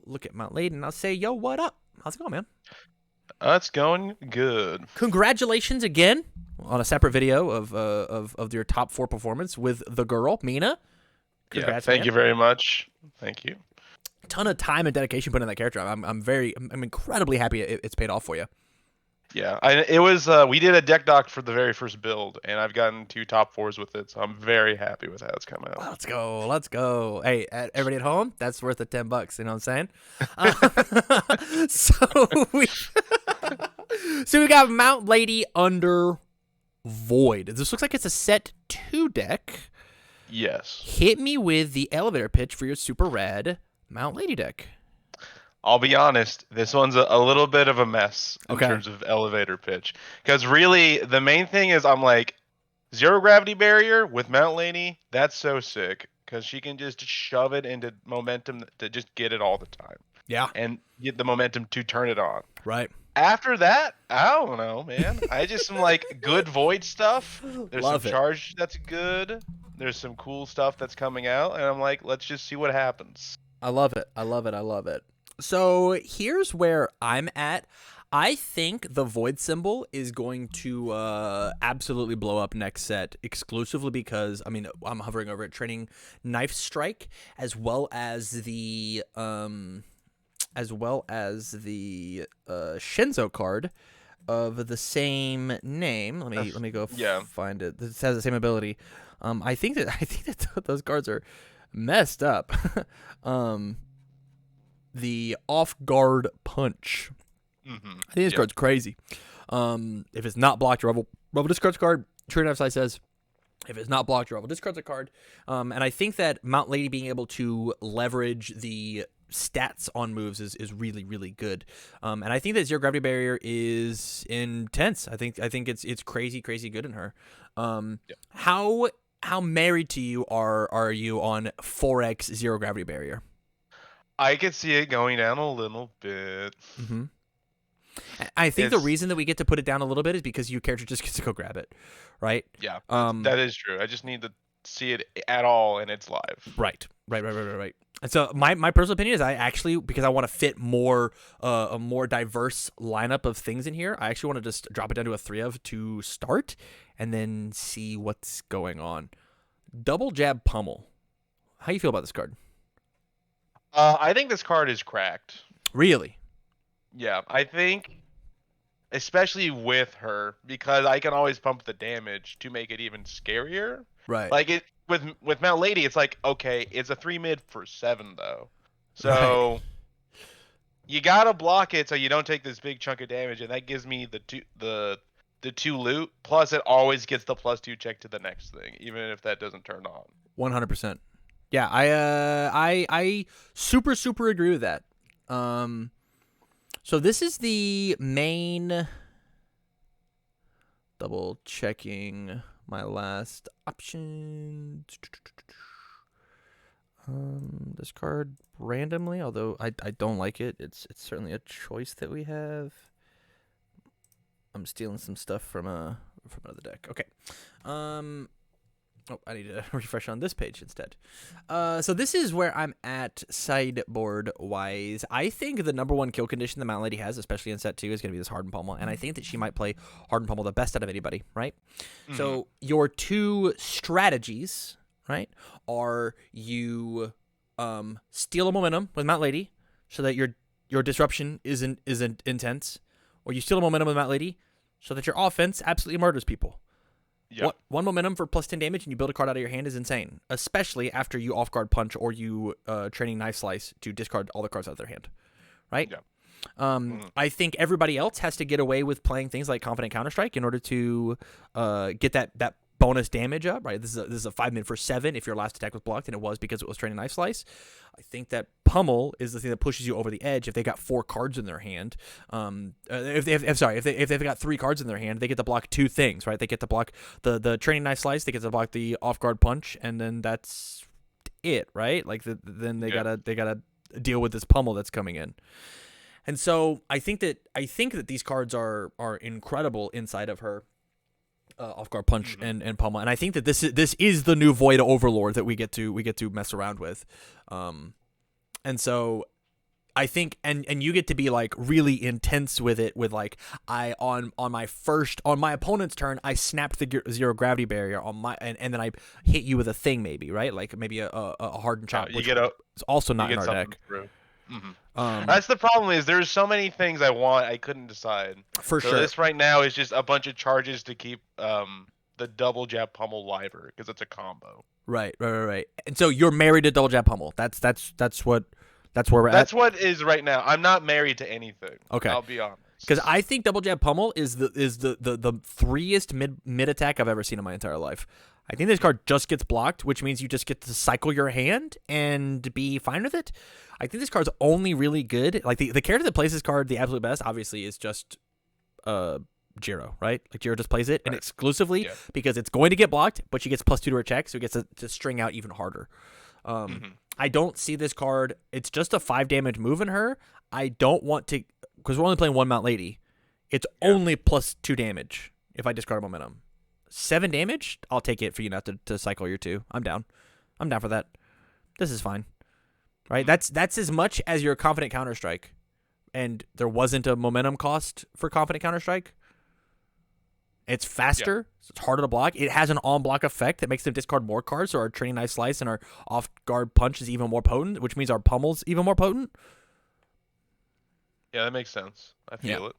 look at Mount Lady and I'll say, yo, what up? How's it going, man? It's going good. Congratulations again on a separate video of your top 4 performance with the girl, Mina. Yeah, Congrats, thank man. you very much. Thank you. Ton of time and dedication put in that character. I'm incredibly happy it's paid off for you. Yeah, it was we did a deck doc for the very first build, and I've gotten 2 top 4s with it, so I'm very happy with how it's come out. Let's go. Hey, everybody at home, that's worth the $10. You know what I'm saying? So we got Mount Lady under Void. This looks like it's a set 2 deck. Yes. Hit me with the elevator pitch for your super red Mount Lady deck. I'll be honest, this one's a little bit of a mess in terms of elevator pitch. Because really, the main thing is I'm like, 0 gravity barrier with Mount Lady, that's so sick. Because she can just shove it into momentum to just get it all the time. Yeah. And get the momentum to turn it on. Right. After that, I don't know, man. I just some like good void stuff. There's some charge that's good. There's some cool stuff that's coming out, and I'm like, let's just see what happens. I love it. So here's where I'm at. I think the void symbol is going to absolutely blow up next set exclusively because I'm hovering over it, training Knife Strike as well as the Shinzo card of the same name. Let me go find it. This has the same ability. I think that those cards are messed up. The Off Guard Punch. Mm-hmm. I think this card's crazy. If it's not blocked, Revel discards a card. True Knife Slice says, if it's not blocked, Revel discards a card. And I think that Mount Lady being able to leverage the stats on moves is really, really good. And I think that 0 gravity barrier is intense. I think it's crazy good in her. How married to you are you on 4x 0 gravity barrier? I could see it going down a little bit. Mm-hmm. I think the reason that we get to put it down a little bit is because your character just gets to go grab it, right? Yeah, that is true. I just need to see it at all, and it's live. Right. And so my personal opinion is I actually, because I want to fit more a more diverse lineup of things in here, I actually want to just drop it down to a 3 of to start and then see what's going on. Double Jab Pummel. How you feel about this card? I think this card is cracked. Really? Yeah, I think, especially with her, because I can always pump the damage to make it even scarier. Right. Like it with Mount Lady, it's like, okay, it's a 3 mid for 7 though, so you gotta block it so you don't take this big chunk of damage, and that gives me the 2 loot. Plus, it always gets the +2 check to the next thing, even if that doesn't turn on. 100%. Yeah, I super agree with that. So this is the main. Double checking my last option. This card randomly, although I don't like it. It's certainly a choice that we have. I'm stealing some stuff from another deck. Okay. Oh, I need to refresh on this page instead. So this is where I'm at sideboard-wise. I think the number 1 kill condition that Mount Lady has, especially in set 2, is going to be this Hardened Pommel, and I think that she might play Hardened Pommel the best out of anybody, right? Mm-hmm. So your 2 strategies, right, are you steal a momentum with Mount Lady so that your disruption isn't intense, or you steal a momentum with Mount Lady so that your offense absolutely murders people. Yeah. 1 momentum for +10 damage and you build a card out of your hand is insane, especially after you off guard punch or you training Knife Slice to discard all the cards out of their hand, right? Yeah. I think everybody else has to get away with playing things like Confident Counter-Strike in order to get that bonus damage up, right? This is a 5 min for 7 if your last attack was blocked, and it was because it was training Knife Slice. I think that Pummel is the thing that pushes you over the edge if they got 4 cards in their hand. If they've got 3 cards in their hand, they get to block 2 things, right? They get to block the training Knife Slice, they get to block the off guard punch, and then that's it, right? Like then they gotta deal with this Pummel that's coming in. And so I think that these cards are incredible inside of her. Off guard punch and pummel, and I think that this is the new Void Overlord that we get to mess around with, and so I think, and you get to be like really intense with it. With like, on my opponent's turn, I snapped the zero gravity barrier on my, and then I hit you with a thing, maybe, right? Like maybe a hardened chop, which is also not in our deck. That's the problem. Is there's so many things I want, I couldn't decide. For so sure. This right now is just a bunch of charges to keep the double jab pummel liver because it's a combo. Right. And so you're married to double jab pummel. That's where we're at. That's what is right now. I'm not married to anything. Okay. I'll be honest. Because I think double jab pummel is the freest mid attack I've ever seen in my entire life. I think this card just gets blocked, which means you just get to cycle your hand and be fine with it. I think this card's only really good. Like the character that plays this card the absolute best, obviously, is just Jiro, right? Like Jiro just plays it and exclusively because it's going to get blocked, but she gets +2 to her check, so it gets to string out even harder. I don't see this card. It's just a 5 damage move in her. I don't want to, because we're only playing one Mount Lady. It's only +2 damage if I discard momentum. 7 damage, I'll take it for you not to cycle your 2. I'm down for that. This is fine, right? That's as much as your Confident Counterstrike, and there wasn't a momentum cost for Confident Counterstrike. It's faster. So it's harder to block. It has an on-block effect that makes them discard more cards, so our Training Knife Slice and our off-guard punch is even more potent, which means our pummel's even more potent. Yeah, that makes sense. I feel it.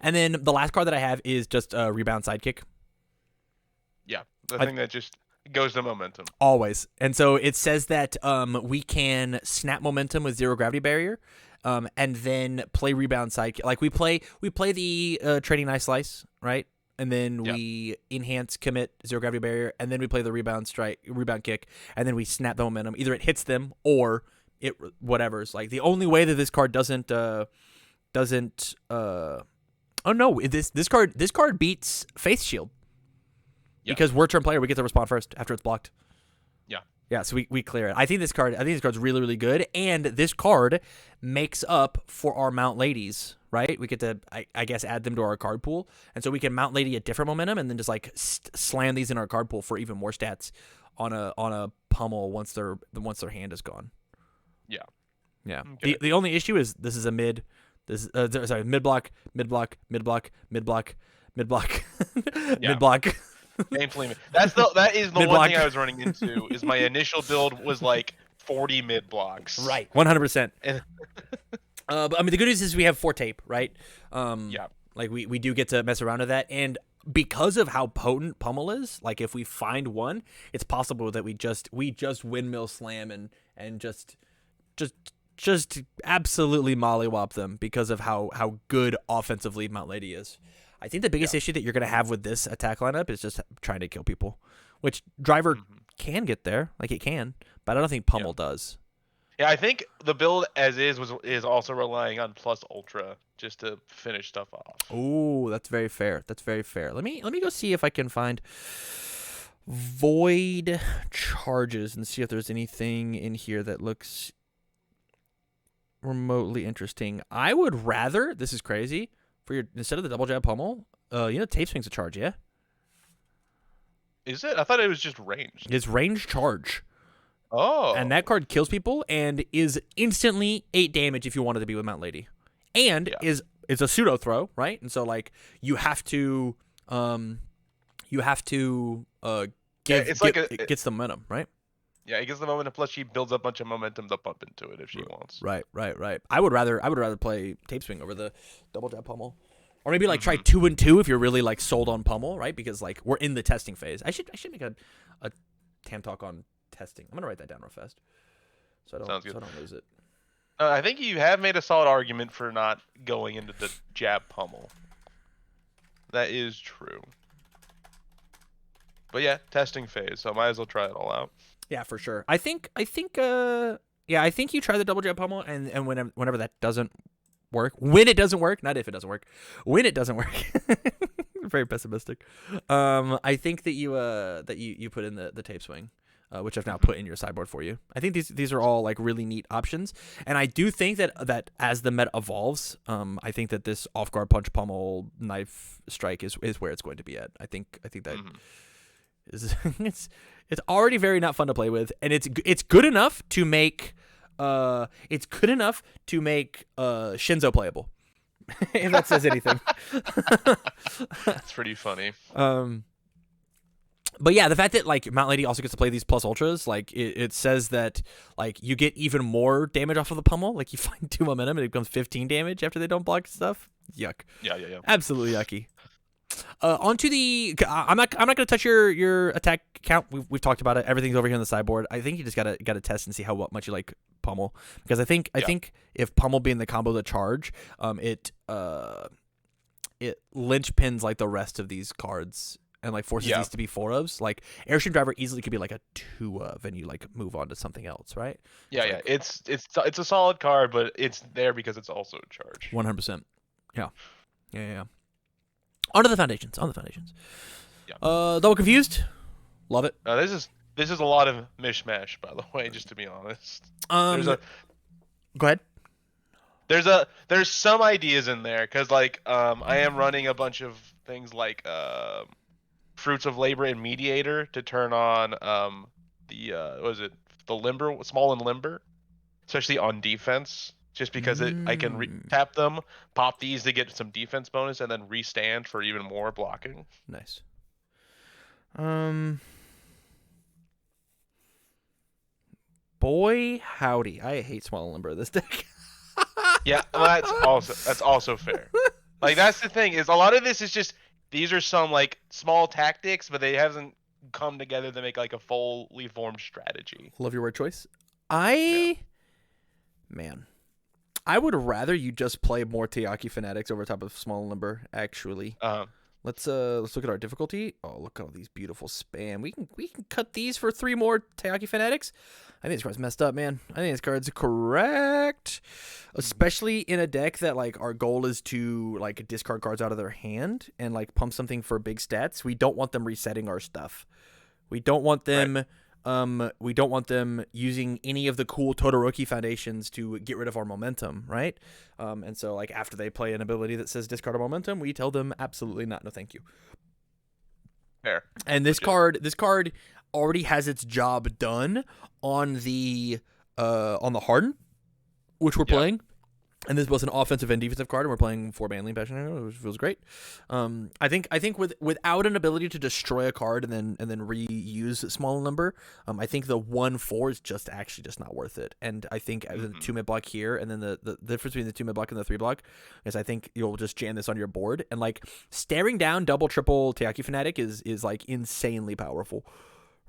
And then the last card that I have is just a Rebound Sidekick. Yeah, the thing that just goes to momentum. Always. And so it says that we can snap momentum with zero gravity barrier, and then play Rebound Sidekick. Like we play the Training Knife Slice, right? And then we enhance commit zero gravity barrier, and then we play the rebound kick, and then we snap the momentum. Either it hits them or it whatever's. Like the only way that this card doesn't oh no, this card beats Faith Shield. Because we're turn player, we get to respond first after it's blocked. Yeah, so we clear it. I think this card's really, really good, and this card makes up for our Mount Ladies, right? We get to, I guess, add them to our card pool, and so we can Mount Lady a different momentum, and then just like slam these in our card pool for even more stats on a pummel once their hand is gone. Yeah. Okay. The only issue is this is a mid. This sorry, mid block. Painfully, that is the one thing I was running into. Is my initial build was like 40 mid blocks. Right, 100%. But I mean, the good news is we have 4 tape, right? Like we do get to mess around with that, and because of how potent pummel is, like if we find one, it's possible that we just windmill slam and just absolutely mollywop them because of how good offensively Mount Lady is. I think the biggest issue that you're going to have with this attack lineup is just trying to kill people, which Driver can get there, like it can, but I don't think Pummel does. Yeah, I think the build as is also relying on plus ultra just to finish stuff off. Oh, that's very fair. Let me go see if I can find void charges and see if there's anything in here that looks remotely interesting. I would rather, this is crazy, instead of the double jab pummel, tape swing's a charge, yeah? Is it? I thought it was just ranged. It's range charge. Oh. And that card kills people and is instantly 8 damage if you wanted to be with Mount Lady. And is a pseudo throw, right? And so like you have to it gets the momentum, right? Yeah, it gets the momentum, plus she builds a bunch of momentum to pump into it if she wants. Right. I would rather play tape swing over the double jab pummel. Or maybe like try 2 and 2 if you're really like sold on pummel, right? Because like we're in the testing phase. I should make a Tam talk on testing. I'm gonna write that down real fast. So I don't lose it. I think you have made a solid argument for not going into the jab pummel. That is true. But yeah, testing phase, so I might as well try it all out. Yeah, for sure. I think you try the double jab pummel, and whenever that doesn't work, when it doesn't work, not if it doesn't work, when it doesn't work. Very pessimistic. I think that you put in the tape swing, which I've now put in your sideboard for you. I think these are all like really neat options, and I do think that as the meta evolves, I think that this off guard punch pummel knife strike is where it's going to be at. I think that is it's already very not fun to play with, and it's good enough to make it's good enough to make Shinzo playable. If that says anything. It's pretty funny. But yeah, the fact that like Mount Lady also gets to play these plus ultras, like it says that like you get even more damage off of the pummel. Like you find 2 momentum and it becomes 15 damage after they don't block stuff. Yuck. Yeah. Absolutely yucky. Onto the. I'm not gonna touch your attack count. We've talked about it. Everything's over here on the sideboard. I think you just gotta test and see how much you like pummel, because I think if pummel being the combo to charge, it linchpins like the rest of these cards and like forces these to be 4 ofs. Like Airstream Driver easily could be like a 2 of, and you like move on to something else, right? Yeah. It's a solid card, but it's there because it's also a charge. 100%. Yeah. Onto the foundations. Yeah. Double Confused. Love it. This is a lot of mishmash, by the way, just to be honest. Go ahead. There's some ideas in there, because like I am running a bunch of things like Fruits of Labor and Mediator to turn on the limber, small and limber, especially on defense. Just because I can tap them, pop these to get some defense bonus, and then restand for even more blocking. Nice. Boy, howdy. I hate small and limber this deck. Yeah, well, that's also fair. Like that's the thing, is a lot of this is just, these are some like small tactics, but they haven't come together to make like a fully formed strategy. Love your word choice. Man. I would rather you just play more Teaki Fanatics over top of Small and Limber, actually. Let's look at our difficulty. Oh, look at all these beautiful spam. We can cut these for 3 more Teaki Fanatics. I think this card's messed up, man. I think this card's correct. Especially in a deck that like our goal is to like discard cards out of their hand and like pump something for big stats. We don't want them resetting our stuff. We don't want them we don't want them using any of the cool Todoroki foundations to get rid of our momentum, right? And so like after they play an ability that says discard a momentum, we tell them absolutely not, no thank you. Fair. And this card already has its job done on the Harden, which we're playing. And this was an offensive and defensive card, and we're playing 4 Manly Passion, which feels great. I think without an ability to destroy a card and then reuse small number, I think the 1/4 is just not worth it. And I think the 2 mid block here, and then the difference between the 2 mid block and the 3 block is I think you'll just jam this on your board, and like staring down double triple Teaki Fanatic is like insanely powerful.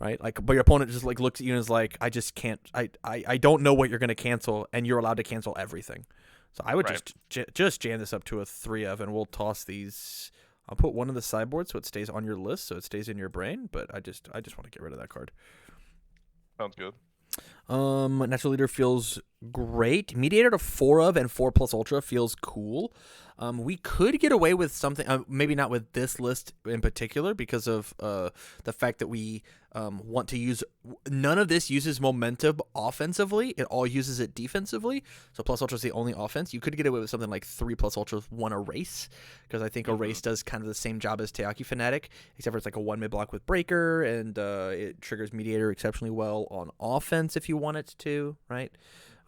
Right, like, but your opponent just like looks at you and is like, I just can't. I don't know what you're gonna cancel, and you're allowed to cancel everything. So I would just jam this up to a 3 of, and we'll toss these. I'll put 1 in the sideboard so it stays on your list, so it stays in your brain. But I just want to get rid of that card. Sounds good. Natural Leader feels great. Mediator to 4 of and 4 plus Ultra feels cool. We could get away with something, maybe not with this list in particular, because of the fact that we want to use. None of this uses momentum offensively. It all uses it defensively. So plus Ultra is the only offense. You could get away with something like 3 plus Ultra, 1 Erase, because I think Erase does kind of the same job as Teaki Fanatic, except for it's like a 1 mid block with Breaker, and it triggers Mediator exceptionally well on offense if you want it to, right?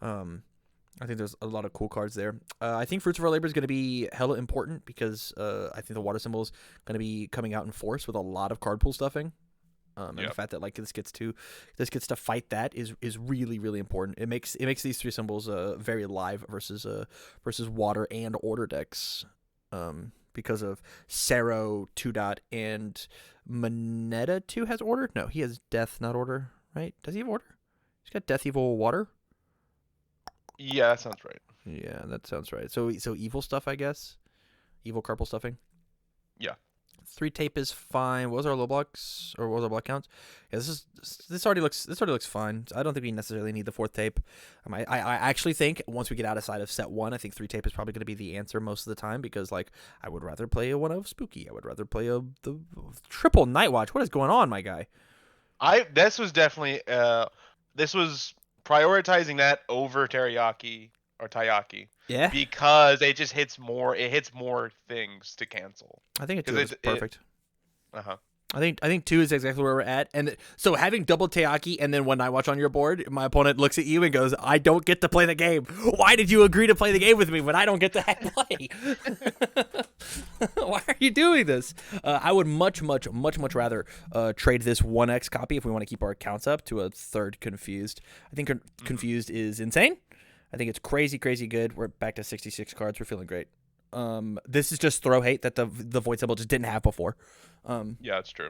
I think there's a lot of cool cards there. I think Fruits of Our Labor is going to be hella important, because I think the water symbol is going to be coming out in force with a lot of card pool stuffing. And the fact that like this gets to fight that is really, really important. It makes these 3 symbols very live versus water and order decks, because of Sero 2 and Moneta 2 has order. No, he has death, not order, right? Does he have order? He's got death, evil, water. Yeah, that sounds right. Yeah, that sounds right. So evil stuff, I guess. Evil carpal stuffing. Yeah. 3 tape is fine. What was our low blocks, or what was our block counts? Yeah, this already looks fine. I don't think we necessarily need the 4th tape. I actually think once we get outside of set 1, I think 3 tape is probably going to be the answer most of the time, because like I would rather play a 1 of Spooky. I would rather play the triple Night Watch. What is going on, my guy? This was definitely this was prioritizing that over Teriyaki or Taiyaki. Yeah. Because it just hits more things to cancel. I think it's perfect. I think 2 is exactly where we're at. And so having double Teaki and then when I watch on your board, my opponent looks at you and goes, I don't get to play the game. Why did you agree to play the game with me when I don't get to play? Why are you doing this? I would much rather trade this 1x copy if we want to keep our accounts up to a third Confused. I think Confused is insane. I think it's crazy good. We're back to 66 cards. We're feeling great. This is just throw hate that the Void symbol just didn't have before. Yeah, it's true.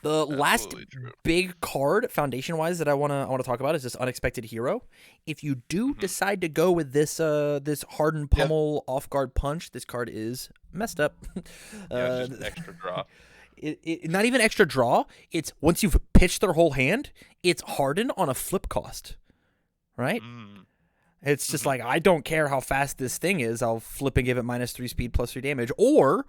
The last big card foundation-wise that I wanna talk about is this Unexpected Hero. If you do decide to go with this this Hardened Pummel off-guard punch, this card is messed up. Just an extra draw. It not even extra draw. It's once you've pitched their whole hand, it's hardened on a flip cost, right? It's just like, I don't care how fast this thing is. I'll flip and give it -3 speed, +3 damage. Or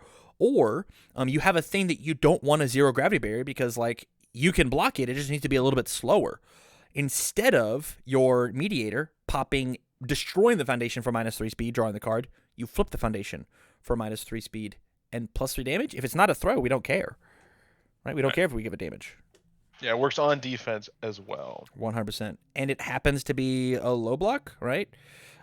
you have a thing that you don't want a 0 gravity barrier because, like, you can block it. It just needs to be a little bit slower. Instead of your Mediator destroying the foundation for -3 speed, drawing the card, you flip the foundation for -3 speed and +3 damage. If it's not a throw, we don't care. Right? We don't care if we give it damage. Yeah, it works on defense as well. 100%. And it happens to be a low block, right?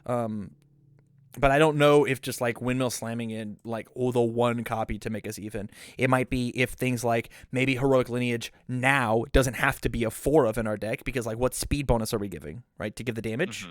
But I don't know if just like windmill slamming in like the one copy to make us even. It might be if things like maybe Heroic Lineage now doesn't have to be a 4 of in our deck because like what speed bonus are we giving, right? To give the damage?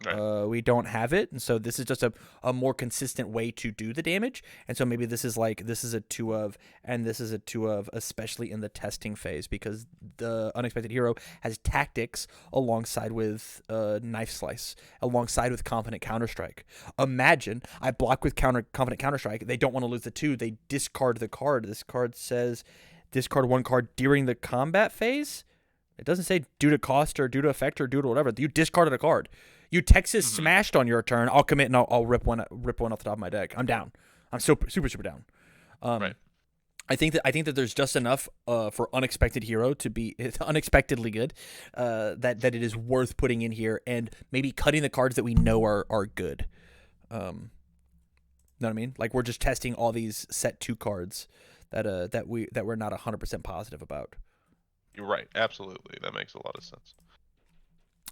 Right. We don't have it, and so this is just a more consistent way to do the damage. And so maybe this is a 2 of, and this is a 2 of, especially in the testing phase, because the Unexpected Hero has tactics alongside with Knife Slice, alongside with Confident Counterstrike. Imagine I block with Confident Counterstrike. They don't want to lose the 2. They discard the card. This card says discard 1 card during the combat phase. It doesn't say due to cost or due to effect or due to whatever. You discarded a card. You Texas smashed on your turn. I'll commit and I'll rip one off the top of my deck. I'm down. I'm super down. Right. I think that there's just enough for Unexpected Hero to be unexpectedly good. That it is worth putting in here and maybe cutting the cards that we know are good. Know what I mean? Like we're just testing all these set 2 cards that we're not 100% positive about. You're right. Absolutely. That makes a lot of sense.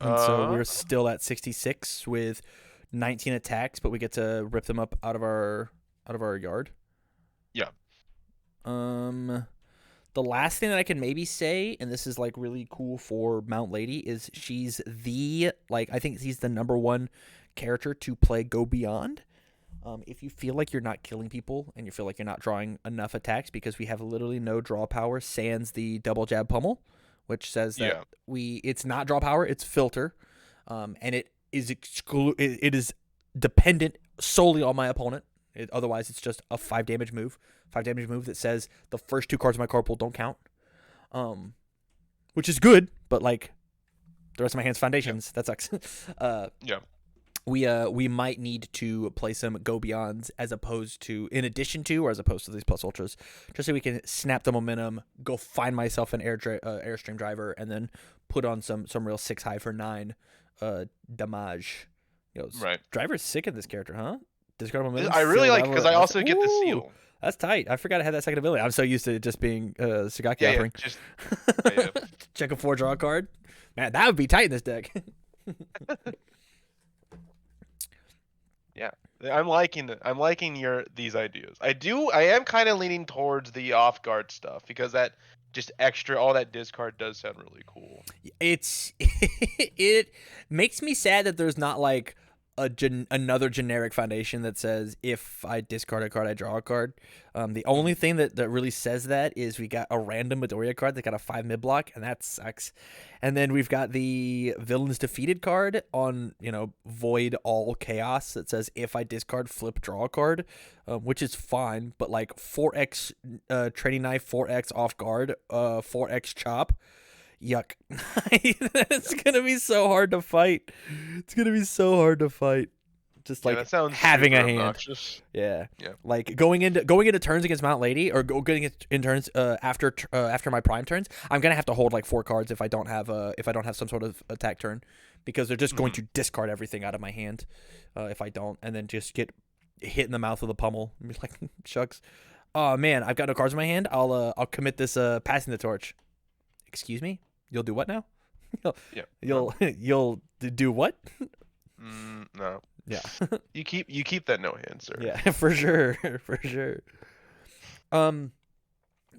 And so we're still at 66 with 19 attacks, but we get to rip them up out of our yard. Yeah. The last thing that I can maybe say, and this is like really cool for Mount Lady, is she's I think he's the #1 character to play Go Beyond. If you feel like you're not killing people and you feel like you're not drawing enough attacks because we have literally no draw power, sans the double jab pummel, which says that it's not draw power, it's filter, and it is dependent solely on my opponent. Otherwise, it's just a 5 damage move. 5 damage move that says the first 2 cards of my card pool don't count, which is good, but like the rest of my hand's foundations, that sucks. We might need to play some Go Beyonds as opposed to these plus ultras, just so we can snap the momentum, go find myself an Airstream driver, and then put on some real 6 high for 9 damage. Right. Driver's sick in this character, huh? Discard momentum. I really like it because I also get the seal. That's tight. I forgot I had that second ability. I'm so used to it just being Sagaki offering. Just check a 4 draw card. Man, that would be tight in this deck. Yeah, I'm liking these ideas. I am kind of leaning towards the off guard stuff because that just all that discard does sound really cool. It makes me sad that there's not like another generic foundation that says if I discard a card, I draw a card. The only thing that really says that is we got a random Midoriya card that got a 5 mid block, and that sucks. And then we've got the Villain's Defeated card on, Void All Chaos that says if I discard, flip, draw a card, which is fine. But like 4x Training Knife, 4x Off Guard, 4x Chop. Yuck. It's going to be so hard to fight. Just like having a hand. Obnoxious. Yeah. Like going into turns against Mount Lady or getting in turns after my prime turns, I'm going to have to hold like 4 cards if I don't have some sort of attack turn, because they're just going to discard everything out of my hand if I don't, and then just get hit in the mouth with a pummel and be like, shucks. Oh man, I've got no cards in my hand. I'll commit this passing the torch. Excuse me? You'll do what now? You'll do what? No. Yeah. you keep that no hand, sir. Yeah, for sure, for sure.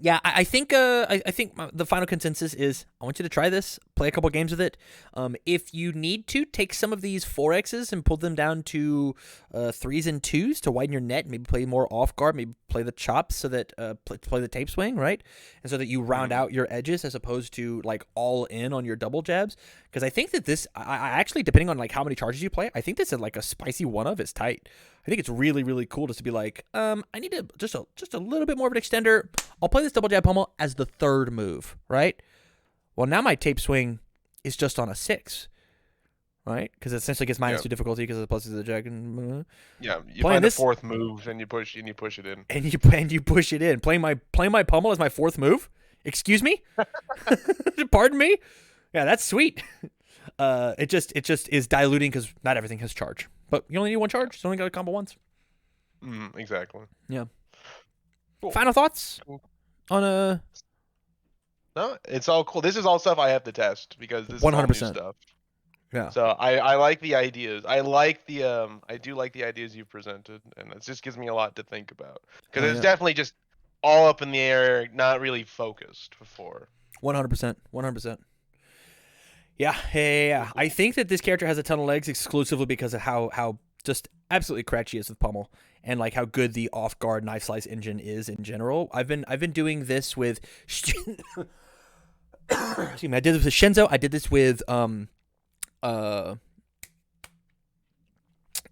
Yeah, I think the final consensus is I want you to try this, play a couple games with it. If you need to, take some of these 4Xs and pull them down to 3s and 2s to widen your net, maybe play more off guard, maybe play the chops so that play the tape swing, right? And so that you round out your edges as opposed to like all in on your double jabs. Because I think that this, I actually, depending on like how many charges you play, I think this is like a spicy one of is tight. I think it's really, really cool just to be like, I need to just a little bit more of an extender. I'll play this double jab pummel as the third move, right? Well, now my tape swing is just on a 6, right? Because it essentially gets -2 difficulty because of the pluses of the jack. And, yeah, you find the fourth move and you push it in. And you push it in. Playing my pummel as my fourth move. Excuse me? Pardon me? Yeah, that's sweet. It just is diluting because not everything has charge. But you only need one charge. So you only got to combo once. Exactly. Yeah. Cool. Final thoughts on No, it's all cool. This is all stuff I have to test because this is 100% all new stuff. Yeah. So I like the ideas. I do like the ideas you presented, and it just gives me a lot to think about because it's definitely just all up in the air, not really focused before. 100%. 100%. Yeah. I think that this character has a ton of legs exclusively because of how just absolutely cracked she is with pummel and like how good the off guard knife slice engine is in general. I've been doing this with excuse me, I did this with Shenzo. I did this with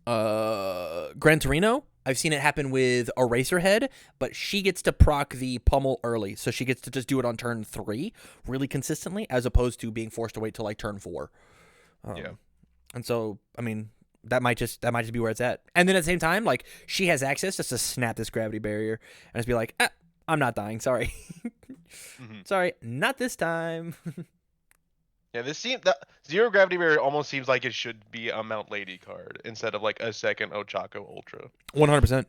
Gran Torino. I've seen it happen with Eraserhead, but she gets to proc the pummel early, so she gets to just do it on turn 3 really consistently, as opposed to being forced to wait till like turn 4. And so, I mean, that might just be where it's at. And then at the same time, like she has access just to snap this gravity barrier and just be like, I'm not dying. Sorry, sorry, not this time. Yeah, the Zero Gravity Barrier almost seems like it should be a Mount Lady card instead of like a second Ochako Ultra. 100%.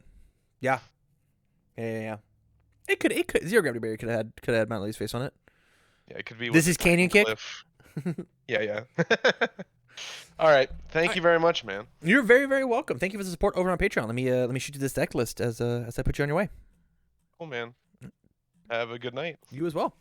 Yeah. Yeah. It could Zero Gravity Barrier could have had Mount Lady's face on it. Yeah, it could be. This is Canyon Kick. Yeah. All right. Thank you very much, man. You're very, very welcome. Thank you for the support over on Patreon. Let me shoot you this deck list as I put you on your way. Cool, man. Have a good night. You as well.